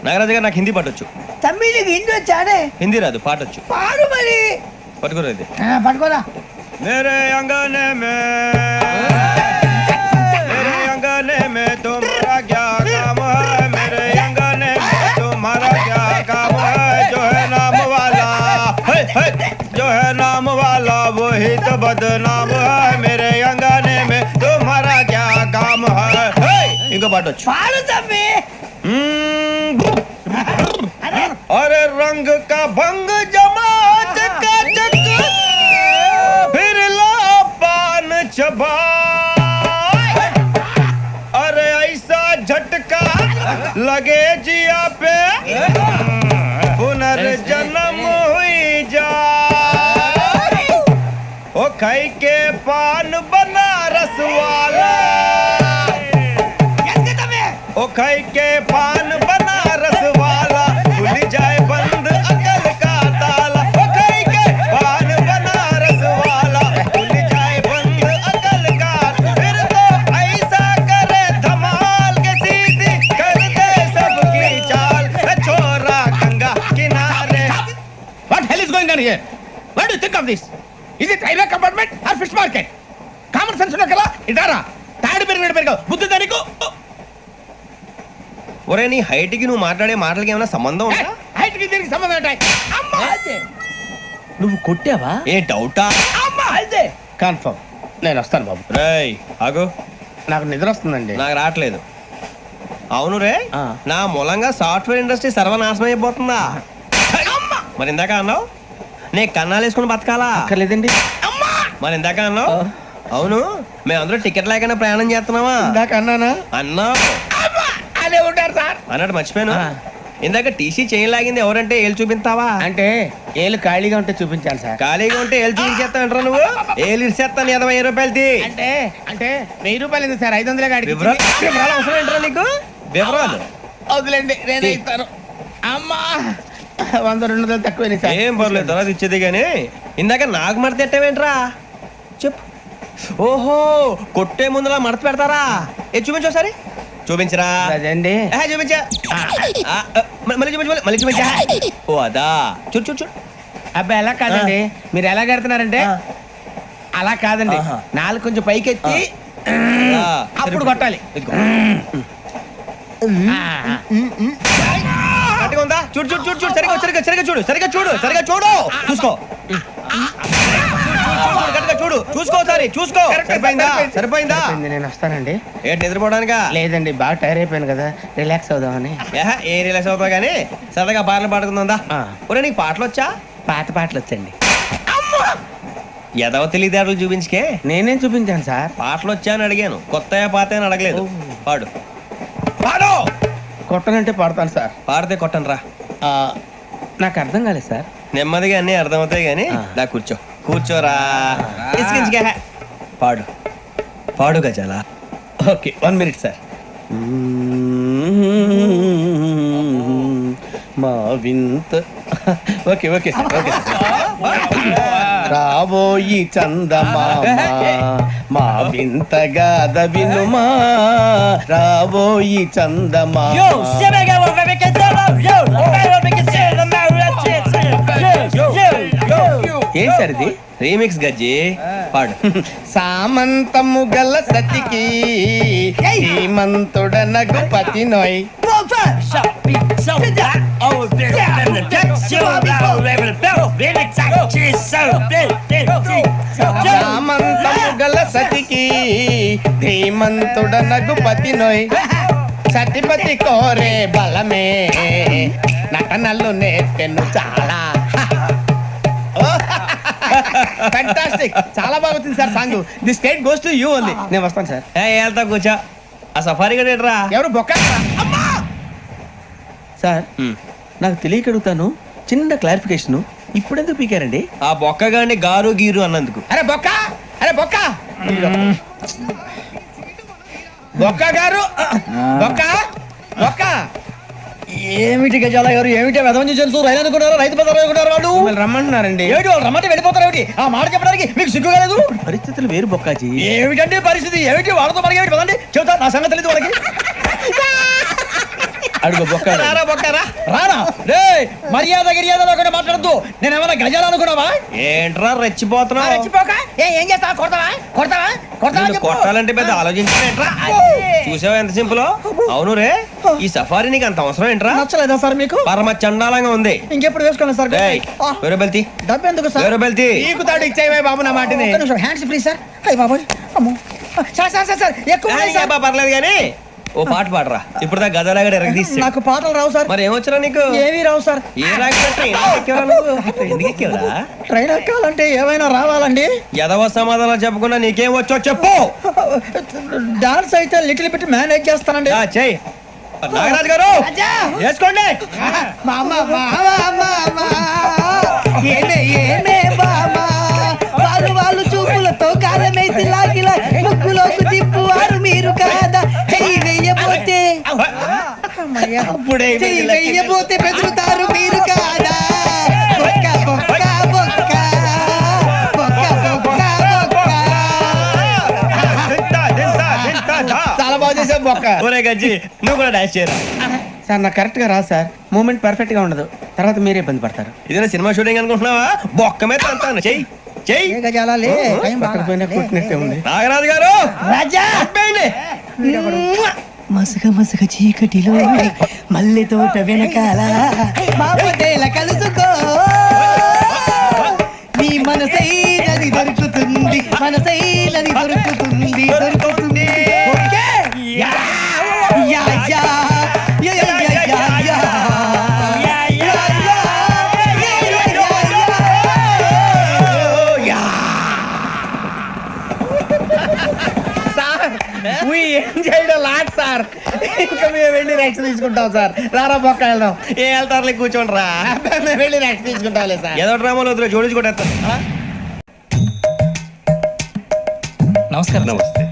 నాగరాజు గారు నాకు హిందీ పాటొచ్చు. తమ్మి నీకు హిందీ వచ్చానే? హిందీ రాదు, పాటొచ్చు. పాడు మరి. పట్టుకోరా ఇది. పట్టుకోరా. మేరే అంగనే మే మేరే అంగనే మే తుమ్హారా క్యా కామ్ హై మేరే అంగనే మే తుమ్హారా క్యా కామ్ హై జో హై నామ్ వాలా హై హై జో హై నామ్ వాలా వహీ తో బద్నామ్ హై మేరే అంగనే మే తుమ్హారా క్యా కామ్ హై హై. ఇంకో పాటొచ్చు. పాడు తమ్మి. अरे रंग का भंग जमा चकाचक फिर ला पान चबा अरे ऐसा झटका लगे जिया पे पुनर्जन्म हुई जा ओ खाई के पान बनारस वाला ओ खाई के पान बनारस वाला खुल जाए बंद अकल का ताला ओ खाई के पान बनारस वाला खुल जाए बंद अकल का फिर तो ऐसा करे धमाल के सीधी कर दे सबकी चाल छोरा गंगा किनारे. What hell is going on here? What do you think of this? Is it railway compartment or fish market? Common sense ఉన్న కదా ఇదారా తాడు పెరిగావు బుద్ధి దానికి. ఒరే నీ హైట్ కి నువ్వు మాట్లాడే మాటలకి ఏమైనా సంబంధం ఉందా? హైట్ కి దీనికి సంబంధం ఉంటాయి. అమ్మా నువ్వు కొట్టావా? ఏ డౌటా? అమ్మా అయితే కన్ఫర్మ్ నేను వస్తాను బాబు. రేయ్ ఆగు, నాకు నిద్ర వస్తుందండి. నాకు రావట్లేదు. అవును రే, నా మూలంగా సాఫ్ట్వేర్ ఇండస్ట్రీ సర్వనాశనం అయిపోతుందా? మరి ఇందాక అన్నావు నే కన్నాలు వేసుకుని బతకాలా? అక్కర్లేదండి. మరి ఇందాక అన్నావు అవును మేమందరూ టికెట్ లేకుండా ప్రయాణం చేస్తున్నావా? ఇందాక అన్నానా? అన్నావు అదే ఉంటారు సార్ అన్నట్టు మర్చిపోయాను. ఇందాక టీసీ చేయి లాగింది ఎవరంటే ఏళ్ళు చూపిస్తావా? అంటే ఏళ్ళు ఖాళీగా ఉంటే చూపించాలి సార్. ఖాళీగా ఉంటే ఏళ్ళు చూపించేస్తానంటారా నువ్వు? ఏళ్ళు ఇచ్చేస్తాను 20 రూపాయలది. అంటే అంటే 1000 రూపాయలు ఎందుకు సార్? 500 గాడికి వివరాలు అవసరం ఏంటరా నీకు? వివరాలు వదిలేండి నేనే ఇస్తాను. అమ్మా 100-200 తక్కువ సార్. ఏం పర్లేదు తర్వాత ఇచ్చేది కానీ ఇందాక నాకు మడత ఎట్టవేంట్రా చెప్పు. ఓహో కొట్టే ముందులా మడత పెడతారా? ఏ చూపించు ఒకసారి. చూపించరా? అదండి చూపించా. మళ్ళీ చూపించు మళ్ళీ చూపించా. ఓ అదా చూడు చూడు చూడు. అబ్బాయి ఎలా కాదండి, మీరు ఎలా కడుతున్నారంటే అలా కాదండి. నాలుగు కొంచెం పైకెత్తి అప్పుడు కొట్టాలి. కరెక్ట్గా ఉందా? చూడు చూడు చూడు చూడు సరిగా సరిగా సరిగా చూడు సరిగా చూడు సరిగా చూడు చూసుకో చూడు చూసుకో సరే చూసుకో. సరిపోయిందా? సరిపోయిందా? నేను వస్తానండి. ఏంటి నిద్రపోవడానికా? లేదండి బాగా టైర్ అయిపోయాను కదా, రిలాక్స్ అవుదామని. ఏ రిలాక్స్ అవుతావు కానీ సరదాగా పాటలు పాడుకుందా? ఒరే నీకు పాటలు వచ్చా? పాత పాటలు వచ్చండి. ఎదవ తెలివితేటలు చూపించుకే. నేనేం చూపించాను సార్? పాటలు వచ్చా అని అడిగాను, కొత్త పాత అని అడగలేదు. పాడు పాడు. కొట్టనంటే పాడతాను సార్. పాడితే కొట్టను రా. నాకు అర్థం కాలేదు సార్. నెమ్మదిగా అన్నీ అర్థమవుతాయి కానీ దా కూర్చో కూర్చోరా. పాడు పాడు గజాల. Okay 1 minute sir. మా వింత okay okay sir okay sir. రాబోయి చందమామ మా వింత గాథ వినుమా, రాబోయి చందమామ. ఏం సార్ ఇది? రీమిక్స్ గజ్జి పాడు. సామంతము గల సతికి శ్రీమంతుడనగు పతి నోయ్. సామంతము గల సతికి ధీమంతుడనగు పతి నోయ్. సతిపతి కోరే బలమే నటనలు నేర్పెను చాలా. ఫ్యాంటాస్టిక్, చాలా బాగా వచ్చింది sir song. The state goes to you only. నేను వస్తాను సార్. వెళ్తా కూర్చో. ఆ సఫారీ గడేట్రా ఎవరు బొక్క సార్? నాకు తెలియక అడుగుతాను, చిన్న క్లారిఫికేషన్. ఇప్పుడెందుకు పీకారండి? ఆ బొక్కగాని గారు గీరు అన్నందుకు. అరే బొక్క, అరే బొక్క బొక్క గారు, బొక్క బొక్క. ఏమిటి గజాల గారు? ఏమిటి వెదవని తెలుసు? రైలు అనుకున్నారు, రైతు బజార్ అనుకున్నారు. వాళ్ళు రమ్మంటున్నారండి. ఏమిటి వాళ్ళు రమ్మంటే వెళ్ళిపోతారు? ఏమిటి ఆ మాట చెప్పడానికి మీకు సిగ్గు కాలేదు? పరిస్థితులు వేరు బొక్కాజీ. ఏమిటండి పరిస్థితి? ఏమిటి వాళ్ళతో మనకి? ఏమిటి పదండి చెబుతా, నా సంగతి తెలియదు వాళ్ళకి. అడుగు బొక్క రారా బొక్కరా రానా రే మర్యాద గిర్యాద లేకుండా మాట్లాడద్దు నేను ఏమైనా గజాలు అనుకున్నావా ఏంట్రా రెచ్చిపోతున్నావు? రెచ్చిపోక ఏం చేస్తావా కొడతావా కొడతావా కొడతావా నిన్ను చెప్పు. కొట్టాలంటే పెద్ద ఆలోచించలేంట్రా. చూసావా ఎంత సింపుల్? అవును రే, ఈ సఫారీ నీకు అంత అవసరం ఏంట్రా? నచ్చలేదా సార్ మీకు? పరమ చండాలంగా ఉంది. ఇంకెప్పుడు వేసుకోండి సార్ ఏయ్, వేరే బెల్తి డబ్బు ఎందుకు సార్? వేరే బెల్తి. నీకు తాడు ఇచ్చేవే బాబు నా మాటని. ఒక్క నిమిషం హ్యాండ్స్ ఫ్రీ సార్. అయ్య బాబోయ్ అమ్మో సార్ సార్ సార్ సార్ ఎక్కువ ఉన్నాయి సార్. పర్లేదు కానీ ఓ పాట పాడరా. ఇప్పుడు దా గదలాగా ఎరగదీసి. నాకు పాటలు రావు సార్. మరి ఏమొచ్చరా నీకు? ఏవి రావు సార్. ఏ రాకపోతే ఎందుకు ఎక్కేవరా? ట్రైన్ ఎక్కాలంటే ఏమైనా రావాలండి. ఎదవ సమాధానం చెప్పకుండా నీకేం వచ్చో చెప్పు. డాన్స్ అయితే లిటిల్ బిట్ మేనేజ్ చేస్తానండి. చెయ్యి నాగరాజు గారు వేసుకోండి. ఏమే ఏమే బామా వాళ్ళు వాళ్ళు చూపులతో కారమేసి లాగిలా ముక్కులోకి తిప్పువారు మీరు కాదా చెయ్యి వెయ్యబోతే అప్పుడే చెయ్యి వెయ్యబోతే బెదురుతారు మీరు కాదా బొక్క బొక్క బొక్క బొక్క బొక్క బొక్క. చాలా బాగా చేసావు బొక్క. ఒరే గజ్జి నువ్వు కూడా డాన్స్ చేయరా. సార్ నాకు కరెక్ట్ గా రాదు సార్. మూమెంట్ పర్ఫెక్ట్ గా ఉండదు, తర్వాత మీరే ఇబ్బంది పడతారు. ఇదేనా సినిమా షూటింగ్ అనుకుంటున్నావా? బొక్క మీద అంతాను. చెయ్యి చెయ్యి. ఏ గజాలాలే టైం పక్కన బాగా. పోయినా కొట్టినట్టే ఉంది. నాగరాజు గారు రాజా ఆపేయండి. మసక మసక చీకటిలో మల్లె తోట వెనకాల బాపటేల కలుసుకో నీ మనసైనది దొరుకుతుంది మనసైనది దొరుకుతుంది దొరుకుతుంది okay? Yeah, yeah, yeah, yeah, yeah, yeah, yeah, yeah. Yeah, yeah, yeah, yeah, yeah, yeah. Sir we enjoyed a lot, sir. ఇంకా మేము వెళ్ళి రెక్స్ తీసుకుంటాం సార్. రారా బొక్క వెళ్దాం. ఏ వెళ్తారులే కూర్చోండి రా. మేము వెళ్ళి రెక్స్ తీసుకుంటాంలే సార్. ఏదో డ్రామాలో వద్దులే, జోడించుకుంటా. నమస్కారం. నమస్తే.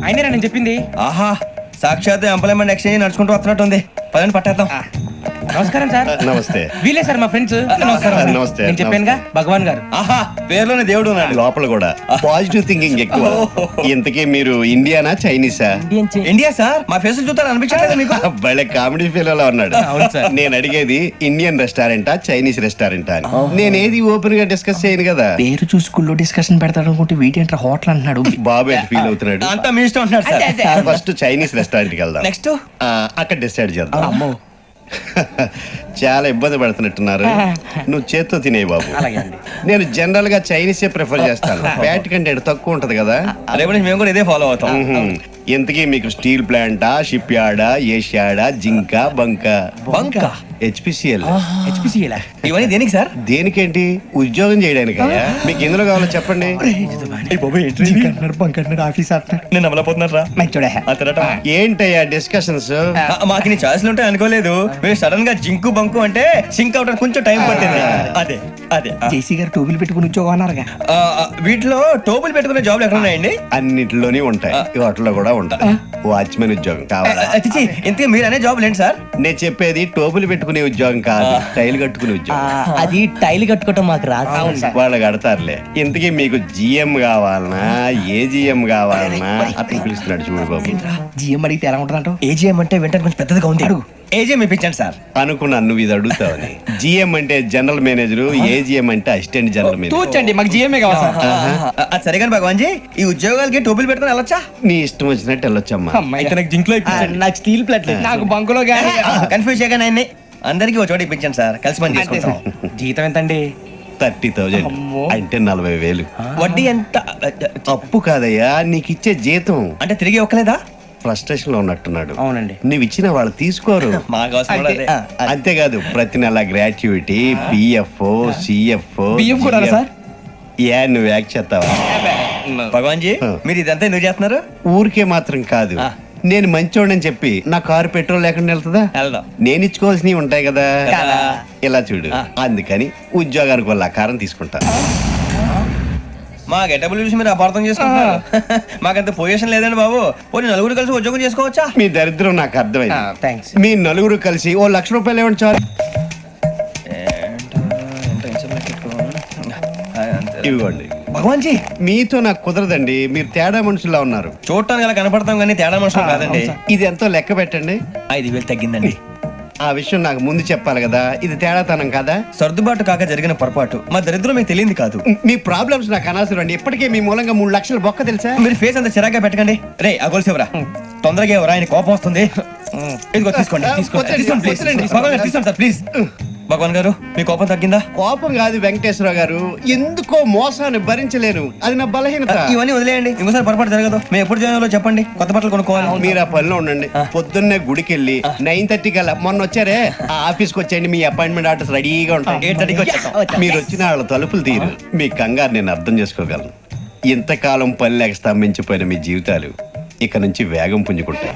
అయినరా నేను చెప్పింది. ఆహా, సాక్షాత్ ఎంప్లాయ్మెంట్ ఎక్స్చేంజ్ నడుచుకుంటూ వస్తున్నట్టు ఉంది. పదండి పట్టేద్దాం. నమస్కారం సార్. నమస్తే. వీలే సార్ మా ఫ్రెండ్స్. నమస్కారం. నమస్తే. నేను చెప్పానుగా భగవాన్ గారు. ఆహా, పేర్లోనే దేవుడు ఉన్నాడు. లోపల కూడా పాజిటివ్ థింకింగ్ ఎక్కువ. ఇంతకీ మీరు ఇండియానా చైనీసా? India sir. మా ఫేస్ చూస్తారు అనిపించలేదు మీకు? భలే కామెడీ ఫీల్ అలా ఉన్నాడు. అవును సార్. నేను అడిగేది ఇండియన్ రెస్టారెంటా చైనీస్ రెస్టారెంటా అని. నేనేది ఓపెన్ గా డిస్కస్ చేయను కదా. పేరు చూసి స్కూల్లో డిస్కషన్ పెడతాడు అనుకుంటే వీటేంట్రా హోటల్ అంటున్నాడు. బాబు ఎట్ ఫీల్ అవుతున్నాడు. అంతా మీ ఇష్టం ఉంటున్నాడు సార్. ఫస్ట్ చైనీస్ రెస్టారెంట్ కి వెళ్దాం. నెక్స్ట్ అక్కడ డిసైడ్ చేద్దాం. అమ్మో చాలా ఇబ్బంది పడుతున్నట్టున్నారు. నువ్వు చేత్తో తినే బాబు. అలాగే అండి. నేను జనరల్ గా చైనీసే ప్రిఫర్ చేస్తాను. ఫ్యాట్ కంటెంట్ తక్కువ ఉంటది కదా. రేపు నుంచి మేము కూడా ఇదే ఫాలో అవుతాం. ఇంతకీ మీకు స్టీల్ ప్లాంటా, షిప్ యార్డా, ఏషియాడా, జింక, బంక? బంక హెచ్పిసిఎల్. హెచ్పిసిఎలా? ఇవన్నీ దేనికి సార్? దేనికేంటి? ఉద్యోగం చేయడానికి. మీకు ఎందులో కావాలో చెప్పండి. నేను అమలపోతున్నారా? ఏంటయ్యా డిస్కషన్స్? మాకు నీ ఛాయిస్లు ఉంటాయి అనుకోలేదు. మీరు సడన్ గా జింకు బంకు అంటే సింక్ అవడానికి కొంచెం టైం పట్టింది. అదే అదే జేసీ గారు టోబుల్ పెట్టుకుని ఉద్యోగం అన్నారుగా. వీటిలో టోపులు పెట్టుకునే జాబ్లు ఎక్కడ ఉన్నాయండి? అన్నిటిలోనే ఉంటాయి, వాటిలో కూడా ఉంటాయి. వాచ్మెన్ ఉద్యోగం కావాలా? అతిచి ఇంతకీ మీరు అనే జాబ్ ఏంటి సార్? నేను చెప్పేది టోపులు పెట్టుకునే ఉద్యోగం కాదు, టైల్ కట్టుకునే ఉద్యోగం. అది టైల్ కట్టుకోవటం మాకు రాదు. వాళ్ళు కడతారులే. ఇంతకీ మీకు జిఎం కావాలనా, ఏ జిఎం కావాలనా? అతను పిలుస్తున్నాడు చూడు బాబు. జిఎం అడిగితే ఎలా ఉంటుందంట? ఏజీఎం అంటే వెంటనే కొంచెం పెద్దదిగా ఉంది. అడుగు. ఏజీఎం ఇప్పించండి సార్. అనుకున్నాను నువ్వు ఇది అడుగుతావని. జిఎం అంటే జనరల్ మేనేజర్, ఏజిఎం అంటే అసిస్టెంట్ జనరల్ మేనేజర్. తూచండి, మాకు జిఎంఏ కావాలి సార్. అది సరే కానీ భగవాన్ జీ, ఈ ఉద్యోగాలకి టోపులు పెట్టుకుని వెళ్ళొచ్చా? నీ ఇష్టం వచ్చినట్టు వెళ్ళొచ్చమ్మా. అయితే నాకు జింక్లో నాకు స్టీల్ ప్లేట్ నాకు బంకులో గానీ. కన్ఫ్యూజ్ చేయగానే ఆయన్ని అందరికీ ఒక చోట ఇప్పించండి సార్. కలిసి పని చేసుకుంటాం. జీతం ఎంతండి? 30,000 అంటే 40,000. వడ్డీ ఎంత? అప్పు కాదయ్యా, నీకు ఇచ్చే జీతం. అంటే తిరిగి ఒక్కలేదా? ఫ్రస్ట్రేషన్ లో ఉన్నట్టున్నాడు. అవునండి. నువ్వు ఇచ్చిన వాళ్ళు తీసుకోరు. మాకు అవసరం కూడా అదే. అంతేకాదు ప్రతి నెల గ్రాట్యుటీ, పిఎఫ్, సిఎఫ్. బియ్యం కూడా సార్? ఏ నువ్వు యాక్ చేస్తావా? భగవాన్ జీ, మీరు ఇదంతా ఎందుకు చేస్తున్నారు? ఊరికే మాత్రం కాదు, నేను మంచోడని చెప్పి నా కారు పెట్రోల్ లేకుండా వెళ్తుందా? వెళ్దాం. నేను ఇచ్చుకోవాల్సినవి ఉంటాయి కదా. కదా. ఇలా చూడు, అందుకని ఉద్యోగానికి వాళ్ళ ఆకారం తీసుకుంటా. మా గెటబుల్ చూసి మీరు అపార్థం చేసుకుంటున్నారు. మాకంత పొజిషన్ లేదండి బాబు. పోనీ నలుగురు కలిసి ఉద్యోగం చేసుకోవచ్చా? మీ దరిద్రం నాకు అర్థమైంది. థ్యాంక్స్. మీ నలుగురు కలిసి ఓ 1,00,000 రూపాయలు ఇవ్వండి చాలు. ఇవ్వండి. భగవాన్ జీ మీతో నాకు కుదరదండి, మీరు తేడా మనుషుల్లా ఉన్నారు. చూడటానికి అలా కనపడతాం కానీ తేడా మనుషులు కాదండి. ఇది ఎంతో లెక్క పెట్టండి. 5,000 తగ్గిందండి. ఆ విషయం నాకు ముందు చెప్పాలి కదా, ఇది తేడాతనం కదా. సర్దుబాటు కాక జరిగిన పొరపాటు, మా దరిద్రం మీకు తెలియంది కాదు. మీ ప్రాబ్లమ్స్ నాకు అనవసరం అండి. ఇప్పటికే మీ మూలంగా 3 లక్షల బొక్క తెలుసా. మీరు ఫేస్ అంత చిరాగ్గా పెట్టకండి. రే ఆ గొలుసు ఎవరా? తొందరగా ఎవరా, ఆయన కోపం వస్తుంది. ఇదిగో తీసుకోండి, వద్దండి, తీసుకోండి ప్లీజ్. వద్దండి. భగవాన్ గారు తీసుకోండి సార్ ప్లీజ్. భగవాన్ గారు మీ కోపం తగ్గిందా? కోపం కాదు వెంకటేశ్వరరావు గారు, ఎందుకో మోసాన్ని భరించలేను, అది నా బలహీనత. ఇవన్నీ వదిలేయండి, ఇంకోసారి పొరపాటు జరగదు. మేము ఎప్పుడు జాయిన్ చెప్పండి, కొత్త బట్టలు కొనుక్కోవాలి. మీరు ఆ పనిలో ఉండండి. పొద్దున్నే గుడికి వెళ్ళి 9:30 కల్లా, మొన్న వచ్చారే ఆ ఆఫీస్కి వచ్చేయండి, మీ అపాయింట్మెంట్ ఆర్డర్స్ రెడీగా ఉంటాయి. 8:30కి వచ్చేస్తాం. మీరు వచ్చిన వాళ్ళ తలుపులు తీరు. మీ కంగారు నేను అర్థం చేసుకోగలను. ఇంతకాలం పని లేక స్తంభించిపోయిన మీ జీవితాలు ఇక నుంచి వేగం పుంజుకుంటాయి.